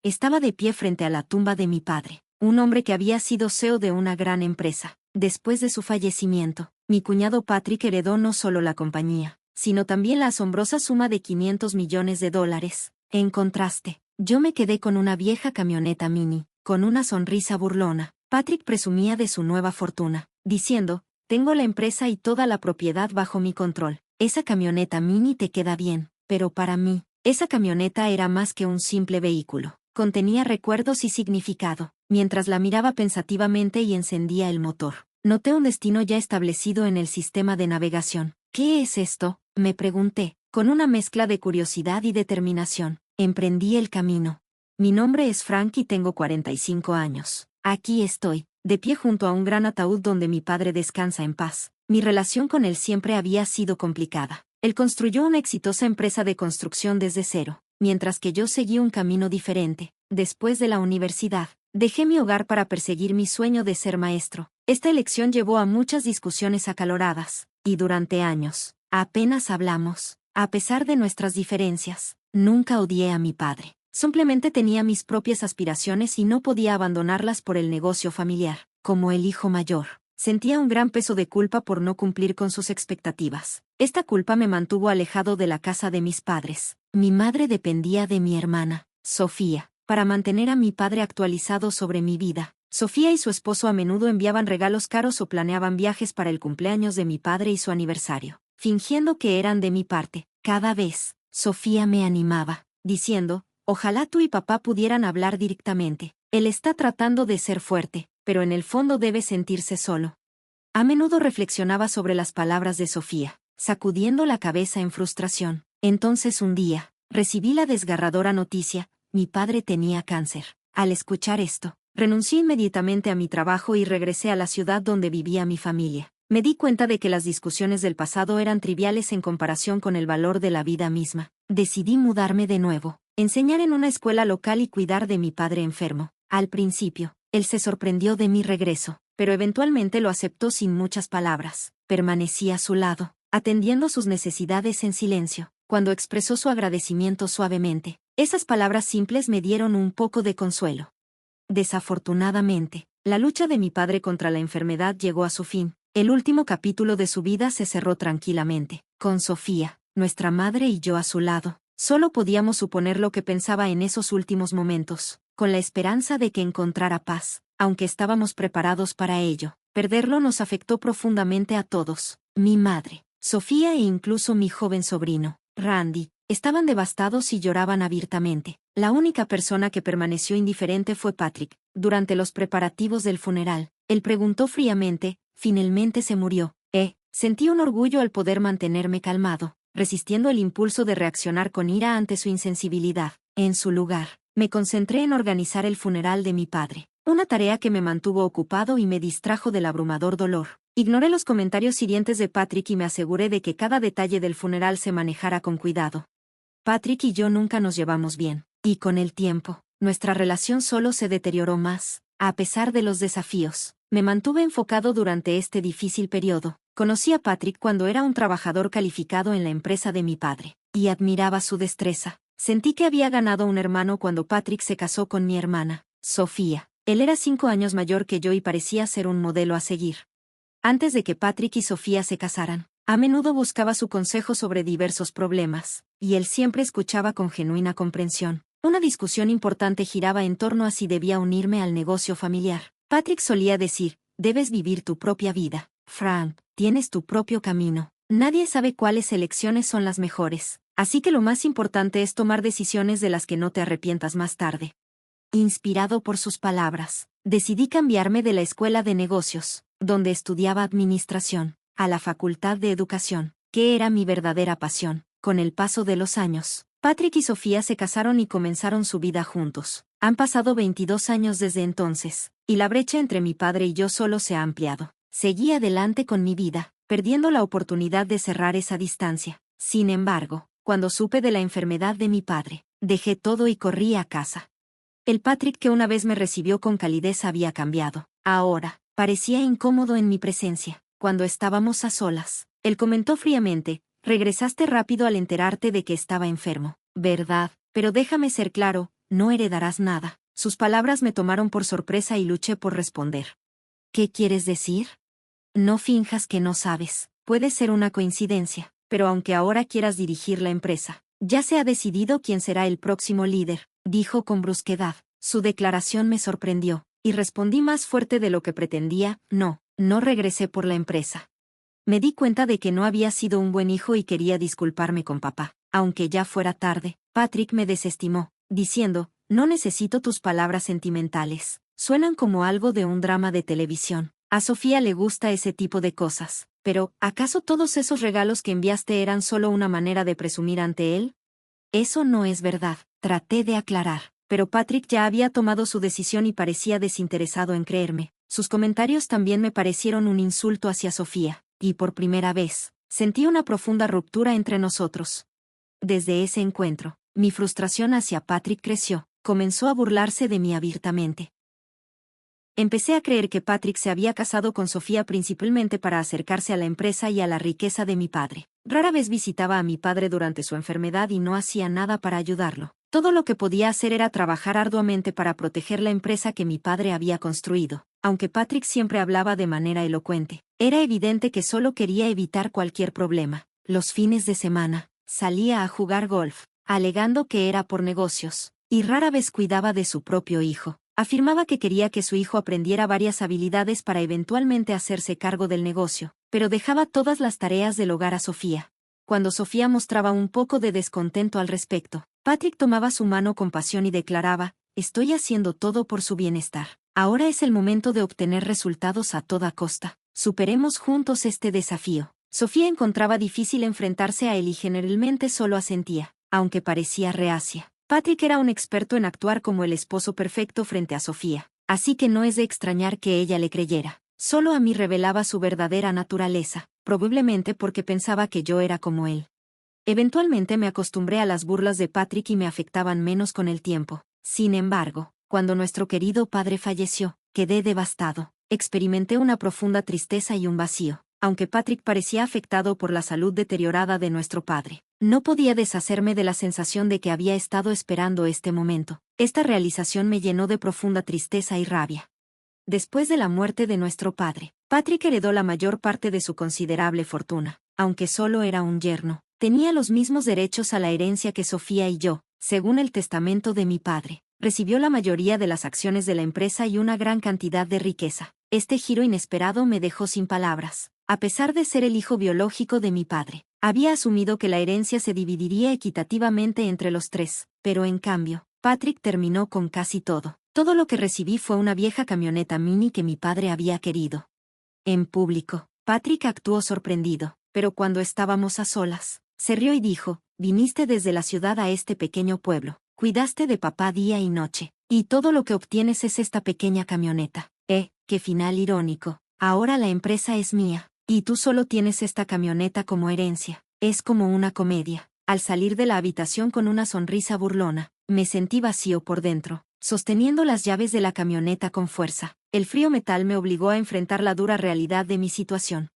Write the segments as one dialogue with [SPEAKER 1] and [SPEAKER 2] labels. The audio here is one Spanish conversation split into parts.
[SPEAKER 1] Estaba de pie frente a la tumba de mi padre, un hombre que había sido CEO de una gran empresa. Después de su fallecimiento, mi cuñado Patrick heredó no solo la compañía, sino también la asombrosa suma de $500 millones. En contraste, yo me quedé con una vieja camioneta Mini, con una sonrisa burlona. Patrick presumía de su nueva fortuna, diciendo, tengo la empresa y toda la propiedad bajo mi control. Esa camioneta Mini te queda bien, pero para mí, esa camioneta era más que un simple vehículo. Contenía recuerdos y significado. Mientras la miraba pensativamente y encendía el motor, noté un destino ya establecido en el sistema de navegación. ¿Qué es esto?, me pregunté, con una mezcla de curiosidad y determinación. Emprendí el camino. Mi nombre es Frank y tengo 45 años. Aquí estoy, de pie junto a un gran ataúd donde mi padre descansa en paz. Mi relación con él siempre había sido complicada. Él construyó una exitosa empresa de construcción desde cero, mientras que yo seguí un camino diferente. Después de la universidad, dejé mi hogar para perseguir mi sueño de ser maestro. Esta elección llevó a muchas discusiones acaloradas, y durante años, apenas hablamos. A pesar de nuestras diferencias, nunca odié a mi padre. Simplemente tenía mis propias aspiraciones y no podía abandonarlas por el negocio familiar. Como el hijo mayor, sentía un gran peso de culpa por no cumplir con sus expectativas. Esta culpa me mantuvo alejado de la casa de mis padres. Mi madre dependía de mi hermana, Sofía, para mantener a mi padre actualizado sobre mi vida. Sofía y su esposo a menudo enviaban regalos caros o planeaban viajes para el cumpleaños de mi padre y su aniversario, fingiendo que eran de mi parte. Cada vez, Sofía me animaba, diciendo, ojalá tú y papá pudieran hablar directamente. Él está tratando de ser fuerte, pero en el fondo debe sentirse solo. A menudo reflexionaba sobre las palabras de Sofía, sacudiendo la cabeza en frustración. Entonces un día, recibí la desgarradora noticia, mi padre tenía cáncer. Al escuchar esto, renuncié inmediatamente a mi trabajo y regresé a la ciudad donde vivía mi familia. Me di cuenta de que las discusiones del pasado eran triviales en comparación con el valor de la vida misma. Decidí mudarme de nuevo, enseñar en una escuela local y cuidar de mi padre enfermo. Al principio, él se sorprendió de mi regreso, pero eventualmente lo aceptó sin muchas palabras. Permanecí a su lado, atendiendo sus necesidades en silencio. Cuando expresó su agradecimiento suavemente, esas palabras simples me dieron un poco de consuelo. Desafortunadamente, la lucha de mi padre contra la enfermedad llegó a su fin. El último capítulo de su vida se cerró tranquilamente, con Sofía, nuestra madre y yo a su lado. Solo podíamos suponer lo que pensaba en esos últimos momentos, con la esperanza de que encontrara paz, aunque estábamos preparados para ello. Perderlo nos afectó profundamente a todos. Mi madre, Sofía e incluso mi joven sobrino, Randy, estaban devastados y lloraban abiertamente. La única persona que permaneció indiferente fue Patrick. Durante los preparativos del funeral, él preguntó fríamente, ¿finalmente se murió? Sentí un orgullo al poder mantenerme calmado, resistiendo el impulso de reaccionar con ira ante su insensibilidad. En su lugar, me concentré en organizar el funeral de mi padre, una tarea que me mantuvo ocupado y me distrajo del abrumador dolor. Ignoré los comentarios hirientes de Patrick y me aseguré de que cada detalle del funeral se manejara con cuidado. Patrick y yo nunca nos llevamos bien, y con el tiempo, nuestra relación solo se deterioró más. A pesar de los desafíos, me mantuve enfocado durante este difícil periodo. Conocí a Patrick cuando era un trabajador calificado en la empresa de mi padre, y admiraba su destreza. Sentí que había ganado un hermano cuando Patrick se casó con mi hermana, Sofía. Él era 5 años mayor que yo y parecía ser un modelo a seguir. Antes de que Patrick y Sofía se casaran, a menudo buscaba su consejo sobre diversos problemas, y él siempre escuchaba con genuina comprensión. Una discusión importante giraba en torno a si debía unirme al negocio familiar. Patrick solía decir, debes vivir tu propia vida, Frank, tienes tu propio camino. Nadie sabe cuáles elecciones son las mejores, así que lo más importante es tomar decisiones de las que no te arrepientas más tarde. Inspirado por sus palabras, decidí cambiarme de la escuela de negocios, donde estudiaba administración, a la facultad de educación, que era mi verdadera pasión. Con el paso de los años, Patrick y Sofía se casaron y comenzaron su vida juntos. Han pasado 22 años desde entonces, y la brecha entre mi padre y yo solo se ha ampliado. Seguí adelante con mi vida, perdiendo la oportunidad de cerrar esa distancia. Sin embargo, cuando supe de la enfermedad de mi padre, dejé todo y corrí a casa. El Patrick que una vez me recibió con calidez había cambiado. Ahora, parecía incómodo en mi presencia. Cuando estábamos a solas, él comentó fríamente, regresaste rápido al enterarte de que estaba enfermo, ¿verdad? Pero déjame ser claro, no heredarás nada. Sus palabras me tomaron por sorpresa y luché por responder. ¿Qué quieres decir? No finjas que no sabes. Puede ser una coincidencia, pero aunque ahora quieras dirigir la empresa, ya se ha decidido quién será el próximo líder, dijo con brusquedad. Su declaración me sorprendió, y respondí más fuerte de lo que pretendía: no regresé por la empresa. Me di cuenta de que no había sido un buen hijo y quería disculparme con papá. Aunque ya fuera tarde, Patrick me desestimó, diciendo: no necesito tus palabras sentimentales. Suenan como algo de un drama de televisión. A Sofía le gusta ese tipo de cosas. Pero, ¿acaso todos esos regalos que enviaste eran solo una manera de presumir ante él? Eso no es verdad, traté de aclarar. Pero Patrick ya había tomado su decisión y parecía desinteresado en creerme. Sus comentarios también me parecieron un insulto hacia Sofía, y por primera vez, sentí una profunda ruptura entre nosotros. Desde ese encuentro, mi frustración hacia Patrick creció. Comenzó a burlarse de mí abiertamente. Empecé a creer que Patrick se había casado con Sofía principalmente para acercarse a la empresa y a la riqueza de mi padre. Rara vez visitaba a mi padre durante su enfermedad y no hacía nada para ayudarlo. Todo lo que podía hacer era trabajar arduamente para proteger la empresa que mi padre había construido. Aunque Patrick siempre hablaba de manera elocuente, era evidente que solo quería evitar cualquier problema. Los fines de semana, salía a jugar golf, alegando que era por negocios, y rara vez cuidaba de su propio hijo. Afirmaba que quería que su hijo aprendiera varias habilidades para eventualmente hacerse cargo del negocio, pero dejaba todas las tareas del hogar a Sofía. Cuando Sofía mostraba un poco de descontento al respecto, Patrick tomaba su mano con pasión y declaraba: estoy haciendo todo por su bienestar. Ahora es el momento de obtener resultados a toda costa. Superemos juntos este desafío. Sofía encontraba difícil enfrentarse a él y generalmente solo asentía, aunque parecía reacia. Patrick era un experto en actuar como el esposo perfecto frente a Sofía, así que no es de extrañar que ella le creyera. Solo a mí revelaba su verdadera naturaleza, probablemente porque pensaba que yo era como él. Eventualmente me acostumbré a las burlas de Patrick y me afectaban menos con el tiempo. Sin embargo, cuando nuestro querido padre falleció, quedé devastado. Experimenté una profunda tristeza y un vacío. Aunque Patrick parecía afectado por la salud deteriorada de nuestro padre, no podía deshacerme de la sensación de que había estado esperando este momento. Esta realización me llenó de profunda tristeza y rabia. Después de la muerte de nuestro padre, Patrick heredó la mayor parte de su considerable fortuna. Aunque solo era un yerno, tenía los mismos derechos a la herencia que Sofía y yo. Según el testamento de mi padre, recibió la mayoría de las acciones de la empresa y una gran cantidad de riqueza. Este giro inesperado me dejó sin palabras. A pesar de ser el hijo biológico de mi padre, había asumido que la herencia se dividiría equitativamente entre los tres, pero en cambio, Patrick terminó con casi todo. Todo lo que recibí fue una vieja camioneta Mini que mi padre había querido. En público, Patrick actuó sorprendido, pero cuando estábamos a solas, se rió y dijo: viniste desde la ciudad a este pequeño pueblo, cuidaste de papá día y noche, y todo lo que obtienes es esta pequeña camioneta. Qué final irónico. Ahora la empresa es mía. Y tú solo tienes esta camioneta como herencia. Es como una comedia. Al salir de la habitación con una sonrisa burlona, me sentí vacío por dentro, sosteniendo las llaves de la camioneta con fuerza. El frío metal me obligó a enfrentar la dura realidad de mi situación.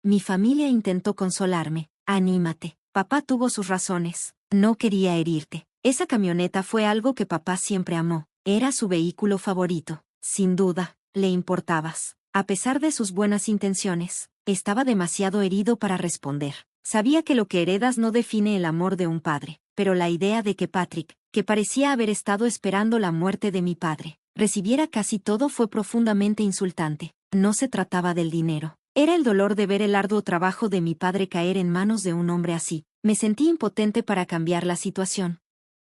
[SPEAKER 1] Mi familia intentó consolarme. Anímate, papá tuvo sus razones. No quería herirte. Esa camioneta fue algo que papá siempre amó. Era su vehículo favorito. Sin duda, le importabas. A pesar de sus buenas intenciones, estaba demasiado herido para responder. Sabía que lo que heredas no define el amor de un padre, pero la idea de que Patrick, que parecía haber estado esperando la muerte de mi padre, recibiera casi todo fue profundamente insultante. No se trataba del dinero. Era el dolor de ver el arduo trabajo de mi padre caer en manos de un hombre así. Me sentí impotente para cambiar la situación.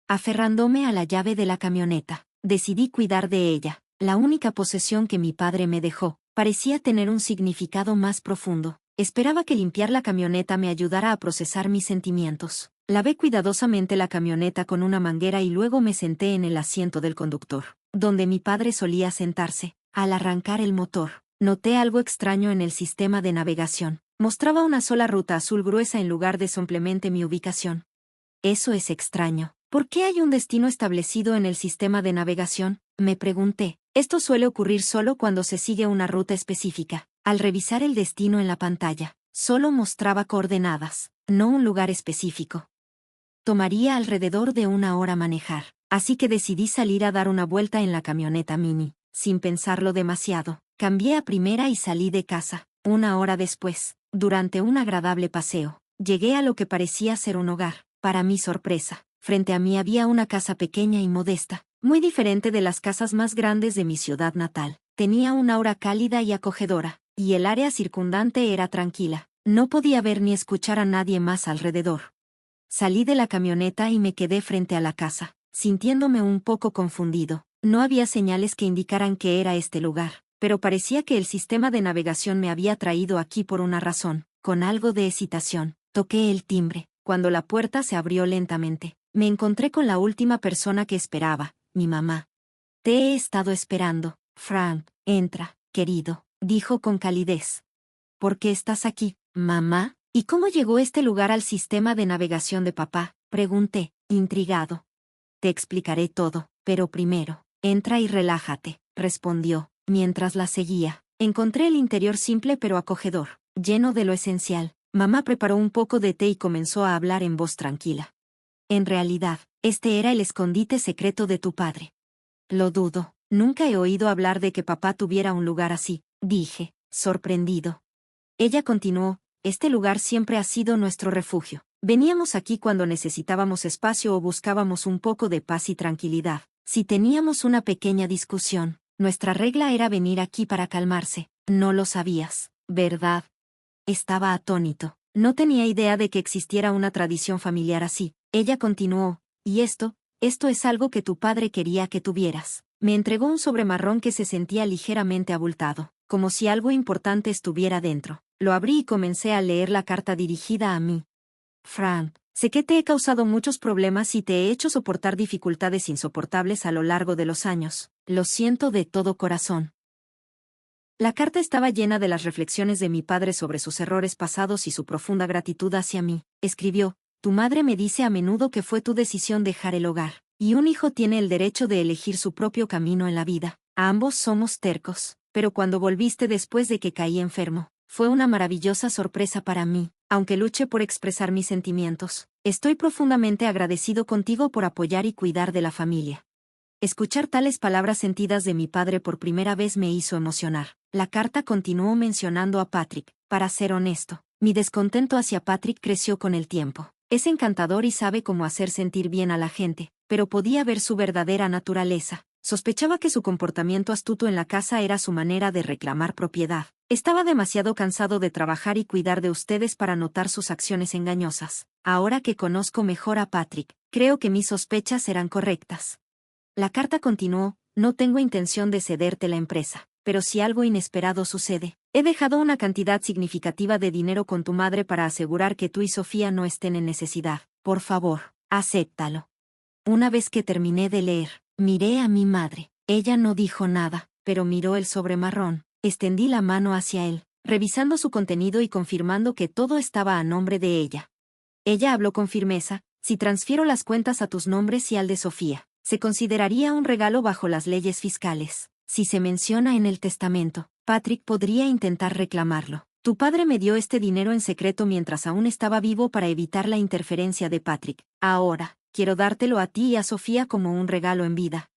[SPEAKER 1] Aferrándome a la llave de la camioneta, decidí cuidar de ella. La única posesión que mi padre me dejó parecía tener un significado más profundo. Esperaba que limpiar la camioneta me ayudara a procesar mis sentimientos. Lavé cuidadosamente la camioneta con una manguera y luego me senté en el asiento del conductor, donde mi padre solía sentarse. Al arrancar el motor, noté algo extraño en el sistema de navegación. Mostraba una sola ruta azul gruesa en lugar de simplemente mi ubicación. Eso es extraño. ¿Por qué hay un destino establecido en el sistema de navegación?, me pregunté. Esto suele ocurrir solo cuando se sigue una ruta específica. Al revisar el destino en la pantalla, solo mostraba coordenadas, no un lugar específico. Tomaría alrededor de 1 hora manejar. así que decidí salir a dar una vuelta en la camioneta Mini. Sin pensarlo demasiado, cambié a primera y salí de casa. Una hora después, durante un agradable paseo, llegué a lo que parecía ser un hogar. Para mi sorpresa, frente a mí había una casa pequeña y modesta, muy diferente de las casas más grandes de mi ciudad natal. Tenía una aura cálida y acogedora, y el área circundante era tranquila. No podía ver ni escuchar a nadie más alrededor. Salí de la camioneta y me quedé frente a la casa, sintiéndome un poco confundido. No había señales que indicaran que era este lugar, pero parecía que el sistema de navegación me había traído aquí por una razón. Con algo de hesitación, toqué el timbre. Cuando la puerta se abrió lentamente, me encontré con la última persona que esperaba, mi mamá. Te he estado esperando, Frank. Entra, querido, dijo con calidez. ¿Por qué estás aquí, mamá? ¿Y cómo llegó este lugar al sistema de navegación de papá? Pregunté, intrigado. Te explicaré todo, pero primero, entra y relájate, respondió, mientras la seguía. Encontré el interior simple pero acogedor, lleno de lo esencial. Mamá preparó un poco de té y comenzó a hablar en voz tranquila. En realidad, este era el escondite secreto de tu padre. Lo dudo, nunca he oído hablar de que papá tuviera un lugar así, dije, sorprendido. Ella continuó, este lugar siempre ha sido nuestro refugio. Veníamos aquí cuando necesitábamos espacio o buscábamos un poco de paz y tranquilidad. Si teníamos una pequeña discusión, nuestra regla era venir aquí para calmarse. No lo sabías, ¿verdad? Estaba atónito. No tenía idea de que existiera una tradición familiar así. Ella continuó, y esto es algo que tu padre quería que tuvieras. Me entregó un sobre marrón que se sentía ligeramente abultado, como si algo importante estuviera dentro. Lo abrí y comencé a leer la carta dirigida a mí. Frank, sé que te he causado muchos problemas y te he hecho soportar dificultades insoportables a lo largo de los años. Lo siento de todo corazón. La carta estaba llena de las reflexiones de mi padre sobre sus errores pasados y su profunda gratitud hacia mí. Escribió, tu madre me dice a menudo que fue tu decisión dejar el hogar, y un hijo tiene el derecho de elegir su propio camino en la vida. Ambos somos tercos, pero cuando volviste después de que caí enfermo, fue una maravillosa sorpresa para mí, aunque luché por expresar mis sentimientos. Estoy profundamente agradecido contigo por apoyar y cuidar de la familia. Escuchar tales palabras sentidas de mi padre por primera vez me hizo emocionar. La carta continuó mencionando a Patrick. Para ser honesto, mi descontento hacia Patrick creció con el tiempo. Es encantador y sabe cómo hacer sentir bien a la gente, pero podía ver su verdadera naturaleza. Sospechaba que su comportamiento astuto en la casa era su manera de reclamar propiedad. Estaba demasiado cansado de trabajar y cuidar de ustedes para notar sus acciones engañosas. Ahora que conozco mejor a Patrick, creo que mis sospechas eran correctas. La carta continuó, no tengo intención de cederte la empresa, pero si algo inesperado sucede, he dejado una cantidad significativa de dinero con tu madre para asegurar que tú y Sofía no estén en necesidad. Por favor, acéptalo. Una vez que terminé de leer, miré a mi madre. Ella no dijo nada, pero miró el sobre marrón. Extendí la mano hacia él, revisando su contenido y confirmando que todo estaba a nombre de ella. Ella habló con firmeza, si transfiero las cuentas a tus nombres y al de Sofía, se consideraría un regalo bajo las leyes fiscales. Si se menciona en el testamento, Patrick podría intentar reclamarlo. Tu padre me dio este dinero en secreto mientras aún estaba vivo para evitar la interferencia de Patrick. Ahora, quiero dártelo a ti y a Sofía como un regalo en vida.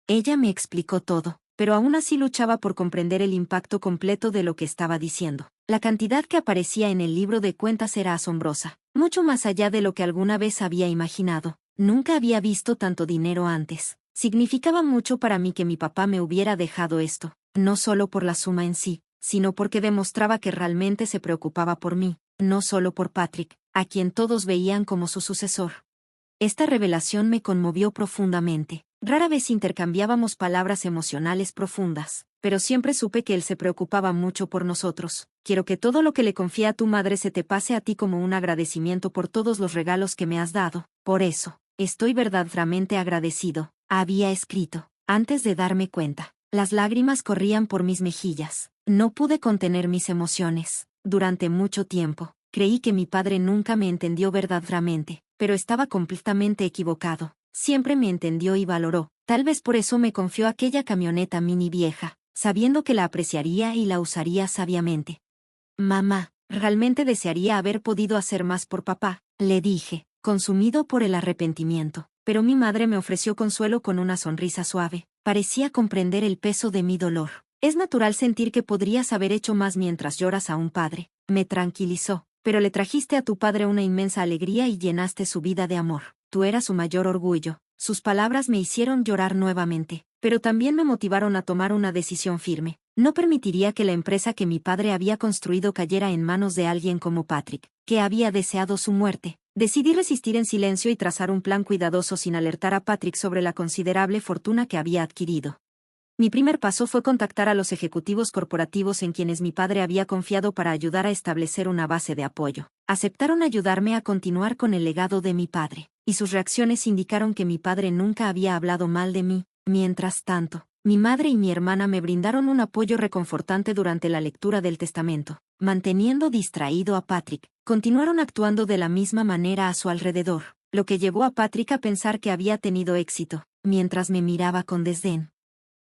[SPEAKER 1] Ella me explicó todo, pero aún así luchaba por comprender el impacto completo de lo que estaba diciendo. La cantidad que aparecía en el libro de cuentas era asombrosa, mucho más allá de lo que alguna vez había imaginado. Nunca había visto tanto dinero antes. Significaba mucho para mí que mi papá me hubiera dejado esto, no solo por la suma en sí, sino porque demostraba que realmente se preocupaba por mí, no solo por Patrick, a quien todos veían como su sucesor. Esta revelación me conmovió profundamente. Rara vez intercambiábamos palabras emocionales profundas, pero siempre supe que él se preocupaba mucho por nosotros. Quiero que todo lo que le confíe a tu madre se te pase a ti como un agradecimiento por todos los regalos que me has dado. Por eso, estoy verdaderamente agradecido, había escrito. Antes de darme cuenta, las lágrimas corrían por mis mejillas. No pude contener mis emociones. Durante mucho tiempo, creí que mi padre nunca me entendió verdaderamente, pero estaba completamente equivocado. Siempre me entendió y valoró. Tal vez por eso me confió aquella camioneta mini vieja, sabiendo que la apreciaría y la usaría sabiamente. Mamá, realmente desearía haber podido hacer más por papá, le dije, consumido por el arrepentimiento. pero mi madre me ofreció consuelo con una sonrisa suave. Parecía comprender el peso de mi dolor. Es natural sentir que podrías haber hecho más mientras lloras a un padre. Me tranquilizó. Pero le trajiste a tu padre una inmensa alegría y llenaste su vida de amor. Tú eras su mayor orgullo. Sus palabras me hicieron llorar nuevamente, pero también me motivaron a tomar una decisión firme. No permitiría que la empresa que mi padre había construido cayera en manos de alguien como Patrick, que había deseado su muerte. Decidí resistir en silencio y trazar un plan cuidadoso sin alertar a Patrick sobre la considerable fortuna que había adquirido. Mi primer paso fue contactar a los ejecutivos corporativos en quienes mi padre había confiado para ayudar a establecer una base de apoyo. Aceptaron ayudarme a continuar con el legado de mi padre, y sus reacciones indicaron que mi padre nunca había hablado mal de mí. Mientras tanto, mi madre y mi hermana me brindaron un apoyo reconfortante durante la lectura del testamento. Manteniendo distraído a Patrick, continuaron actuando de la misma manera a su alrededor, lo que llevó a Patrick a pensar que había tenido éxito, mientras me miraba con desdén.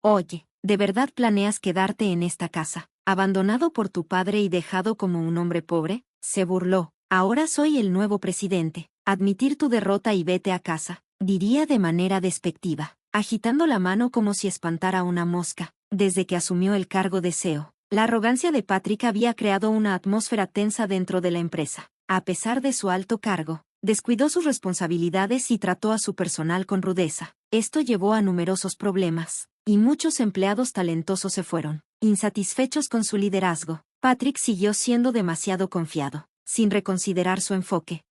[SPEAKER 1] Oye, ¿de verdad planeas quedarte en esta casa, abandonado por tu padre y dejado como un hombre pobre? Se burló. Ahora soy el nuevo presidente. Admitir tu derrota y vete a casa, diría de manera despectiva, agitando la mano como si espantara una mosca. Desde que asumió el cargo de CEO, la arrogancia de Patrick había creado una atmósfera tensa dentro de la empresa. A pesar de su alto cargo, descuidó sus responsabilidades y trató a su personal con rudeza. Esto llevó a numerosos problemas, y muchos empleados talentosos se fueron, insatisfechos con su liderazgo. Patrick siguió siendo demasiado confiado, sin reconsiderar su enfoque.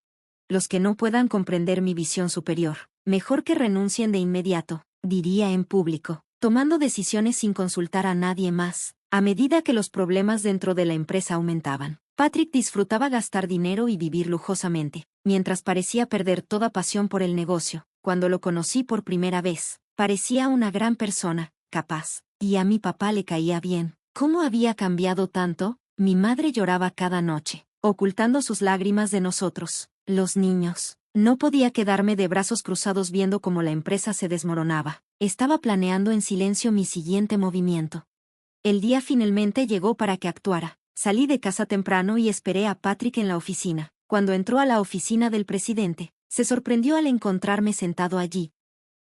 [SPEAKER 1] Los que no puedan comprender mi visión superior, mejor que renuncien de inmediato, diría en público, tomando decisiones sin consultar a nadie más. A medida que los problemas dentro de la empresa aumentaban, Patrick disfrutaba gastar dinero y vivir lujosamente, mientras parecía perder toda pasión por el negocio. Cuando lo conocí por primera vez, parecía una gran persona, capaz, y a mi papá le caía bien. ¿Cómo había cambiado tanto? Mi madre lloraba cada noche, ocultando sus lágrimas de nosotros, los niños. No podía quedarme de brazos cruzados viendo cómo la empresa se desmoronaba. Estaba planeando en silencio mi siguiente movimiento. El día finalmente llegó para que actuara. Salí de casa temprano y esperé a Patrick en la oficina. Cuando entró a la oficina del presidente, se sorprendió al encontrarme sentado allí.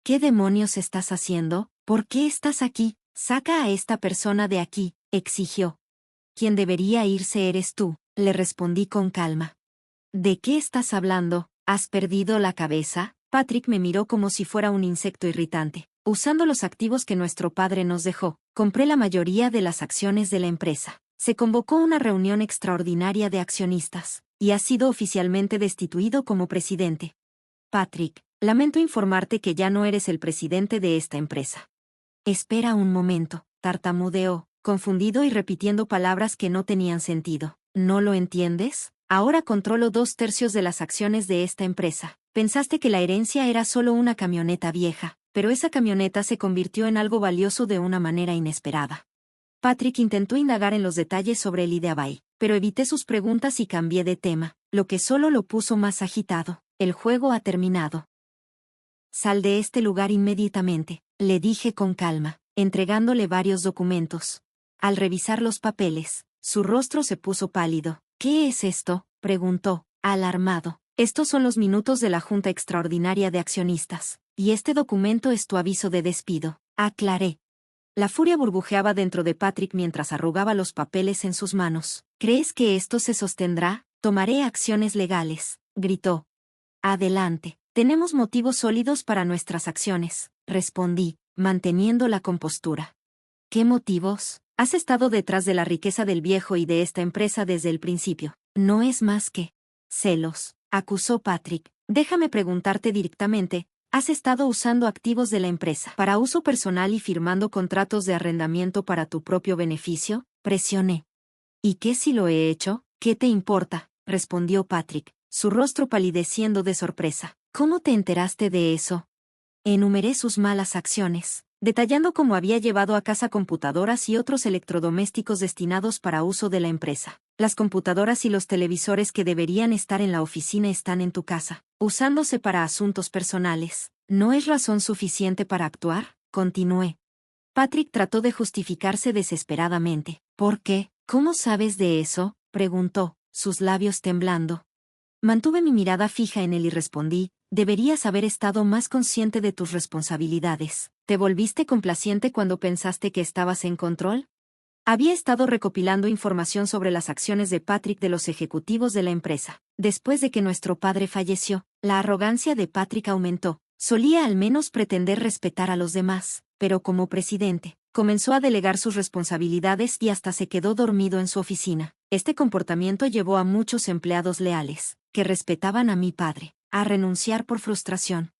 [SPEAKER 1] ¿Qué demonios estás haciendo? ¿Por qué estás aquí? Saca a esta persona de aquí, exigió. Quien debería irse eres tú, le respondí con calma. ¿De qué estás hablando? ¿Has perdido la cabeza? Patrick me miró como si fuera un insecto irritante. Usando los activos que nuestro padre nos dejó, compré la mayoría de las acciones de la empresa. Se convocó una reunión extraordinaria de accionistas, y has sido oficialmente destituido como presidente. Patrick, lamento informarte que ya no eres el presidente de esta empresa. Espera un momento, tartamudeó, confundido y repitiendo palabras que no tenían sentido. ¿No lo entiendes? Ahora controlo 2/3 de las acciones de esta empresa. Pensaste que la herencia era solo una camioneta vieja, pero esa camioneta se convirtió en algo valioso de una manera inesperada. Patrick intentó indagar en los detalles sobre el Ideabay, pero evité sus preguntas y cambié de tema, lo que solo lo puso más agitado. El juego ha terminado. Sal de este lugar inmediatamente, le dije con calma, entregándole varios documentos. Al revisar los papeles, su rostro se puso pálido. ¿Qué es esto?, preguntó, alarmado. Estos son los minutos de la Junta Extraordinaria de Accionistas, y este documento es tu aviso de despido, aclaré. La furia burbujeaba dentro de Patrick mientras arrugaba los papeles en sus manos. ¿Crees que esto se sostendrá? Tomaré acciones legales, gritó. Adelante. Tenemos motivos sólidos para nuestras acciones, respondí, manteniendo la compostura. ¿Qué motivos? Has estado detrás de la riqueza del viejo y de esta empresa desde el principio. No es más que celos, acusó Patrick. Déjame preguntarte directamente, ¿has estado usando activos de la empresa para uso personal y firmando contratos de arrendamiento para tu propio beneficio? Presioné. ¿Y qué si lo he hecho? ¿Qué te importa?, respondió Patrick, su rostro palideciendo de sorpresa. ¿Cómo te enteraste de eso? Enumeré sus malas acciones, detallando cómo había llevado a casa computadoras y otros electrodomésticos destinados para uso de la empresa. Las computadoras y los televisores que deberían estar en la oficina están en tu casa, usándose para asuntos personales. ¿No es razón suficiente para actuar?, continué. Patrick trató de justificarse desesperadamente. ¿Por qué? ¿Cómo sabes de eso?, preguntó, sus labios temblando. Mantuve mi mirada fija en él y respondí, Deberías haber estado más consciente de tus responsabilidades. ¿Te volviste complaciente cuando pensaste que estabas en control? Había estado recopilando información sobre las acciones de Patrick de los ejecutivos de la empresa. Después de que nuestro padre falleció, la arrogancia de Patrick aumentó. Solía al menos pretender respetar a los demás, pero como presidente, comenzó a delegar sus responsabilidades y hasta se quedó dormido en su oficina. Este comportamiento llevó a muchos empleados leales, que respetaban a mi padre, a renunciar por frustración.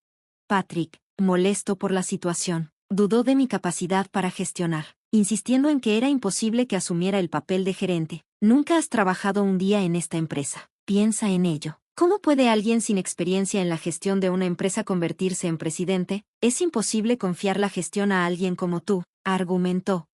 [SPEAKER 1] Patrick, molesto por la situación, dudó de mi capacidad para gestionar, insistiendo en que era imposible que asumiera el papel de gerente. Nunca has trabajado un día en esta empresa. Piensa en ello. ¿Cómo puede alguien sin experiencia en la gestión de una empresa convertirse en presidente? Es imposible confiar la gestión a alguien como tú, argumentó.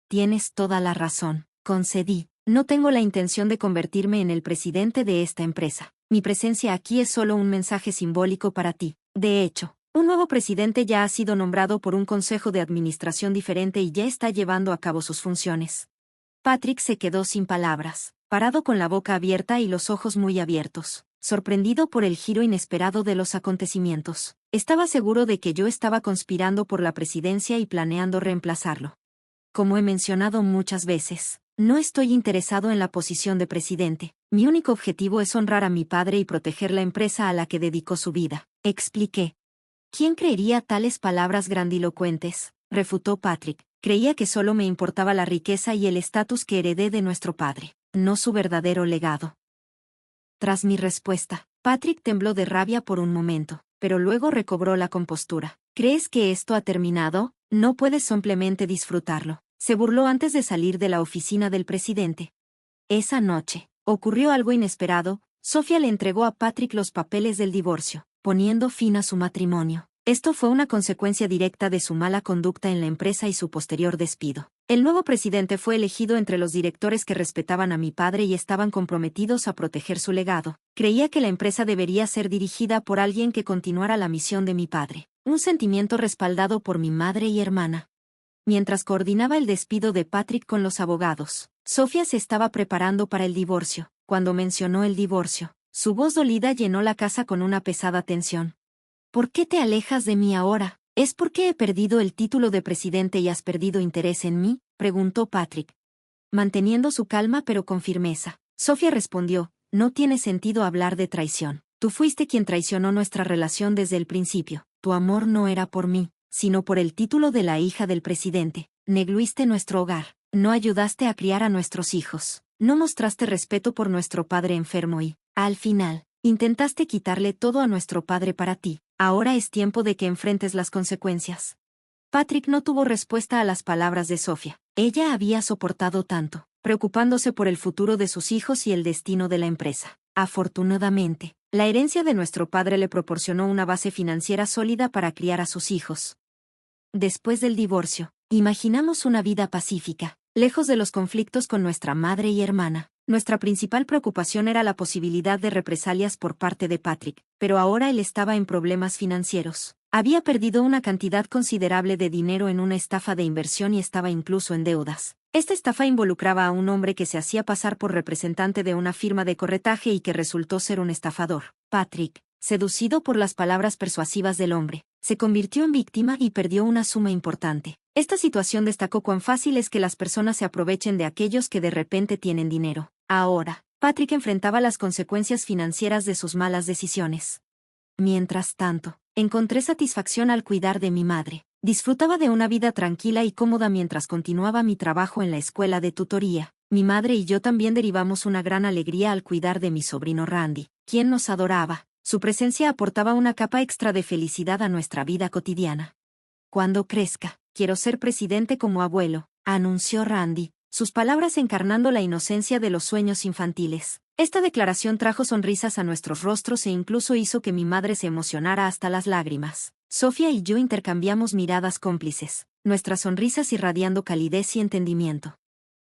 [SPEAKER 1] Tienes toda la razón, concedí. No tengo la intención de convertirme en el presidente de esta empresa. Mi presencia aquí es solo un mensaje simbólico para ti. De hecho, un nuevo presidente ya ha sido nombrado por un consejo de administración diferente y ya está llevando a cabo sus funciones. Patrick se quedó sin palabras, parado con la boca abierta y los ojos muy abiertos, sorprendido por el giro inesperado de los acontecimientos. Estaba seguro de que yo estaba conspirando por la presidencia y planeando reemplazarlo. Como he mencionado muchas veces, no estoy interesado en la posición de presidente. Mi único objetivo es honrar a mi padre y proteger la empresa a la que dedicó su vida, expliqué. ¿Quién creería tales palabras grandilocuentes?, refutó Patrick. Creía que solo me importaba la riqueza y el estatus que heredé de nuestro padre, no su verdadero legado. Tras mi respuesta, Patrick tembló de rabia por un momento, pero luego recobró la compostura. ¿Crees que esto ha terminado? No puedes simplemente disfrutarlo. Se burló antes de salir de la oficina del presidente. Esa noche, ocurrió algo inesperado. Sofía le entregó a Patrick los papeles del divorcio, poniendo fin a su matrimonio. Esto fue una consecuencia directa de su mala conducta en la empresa y su posterior despido. El nuevo presidente fue elegido entre los directores que respetaban a mi padre y estaban comprometidos a proteger su legado. Creía que la empresa debería ser dirigida por alguien que continuara la misión de mi padre, un sentimiento respaldado por mi madre y hermana. Mientras coordinaba el despido de Patrick con los abogados, Sofía se estaba preparando para el divorcio. Cuando mencionó el divorcio, su voz dolida llenó la casa con una pesada tensión. ¿Por qué te alejas de mí ahora? ¿Es porque he perdido el título de presidente y has perdido interés en mí?, preguntó Patrick. Manteniendo su calma pero con firmeza, Sofía respondió, no tiene sentido hablar de traición. Tú fuiste quien traicionó nuestra relación desde el principio. Tu amor no era por mí, sino por el título de la hija del presidente. Negluiste nuestro hogar, no ayudaste a criar a nuestros hijos, no mostraste respeto por nuestro padre enfermo y, al final, intentaste quitarle todo a nuestro padre para ti. Ahora es tiempo de que enfrentes las consecuencias. Patrick no tuvo respuesta a las palabras de Sofía. Ella había soportado tanto, preocupándose por el futuro de sus hijos y el destino de la empresa. Afortunadamente, la herencia de nuestro padre le proporcionó una base financiera sólida para criar a sus hijos. Después del divorcio, imaginamos una vida pacífica, lejos de los conflictos con nuestra madre y hermana. Nuestra principal preocupación era la posibilidad de represalias por parte de Patrick, pero ahora él estaba en problemas financieros. Había perdido una cantidad considerable de dinero en una estafa de inversión y estaba incluso en deudas. Esta estafa involucraba a un hombre que se hacía pasar por representante de una firma de corretaje y que resultó ser un estafador. Patrick, seducido por las palabras persuasivas del hombre, se convirtió en víctima y perdió una suma importante. Esta situación destacó cuán fácil es que las personas se aprovechen de aquellos que de repente tienen dinero. Ahora, Patrick enfrentaba las consecuencias financieras de sus malas decisiones. Mientras tanto, encontré satisfacción al cuidar de mi madre. Disfrutaba de una vida tranquila y cómoda mientras continuaba mi trabajo en la escuela de tutoría. Mi madre y yo también derivamos una gran alegría al cuidar de mi sobrino Randy, quien nos adoraba. Su presencia aportaba una capa extra de felicidad a nuestra vida cotidiana. Cuando crezca, quiero ser presidente como abuelo, anunció Randy, sus palabras encarnando la inocencia de los sueños infantiles. Esta declaración trajo sonrisas a nuestros rostros e incluso hizo que mi madre se emocionara hasta las lágrimas. Sofía y yo intercambiamos miradas cómplices, nuestras sonrisas irradiando calidez y entendimiento.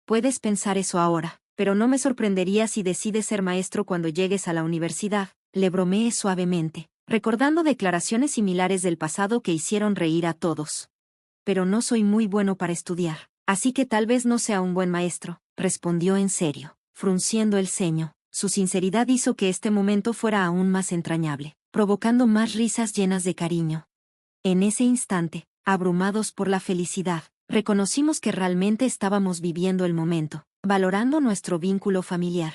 [SPEAKER 1] Puedes pensar eso ahora, pero no me sorprendería si decides ser maestro cuando llegues a la universidad, le bromeé suavemente, recordando declaraciones similares del pasado que hicieron reír a todos. Pero no soy muy bueno para estudiar, así que tal vez no sea un buen maestro, respondió en serio, frunciendo el ceño. Su sinceridad hizo que este momento fuera aún más entrañable. provocando más risas llenas de cariño. En ese instante, abrumados por la felicidad, reconocimos que realmente estábamos viviendo el momento, valorando nuestro vínculo familiar.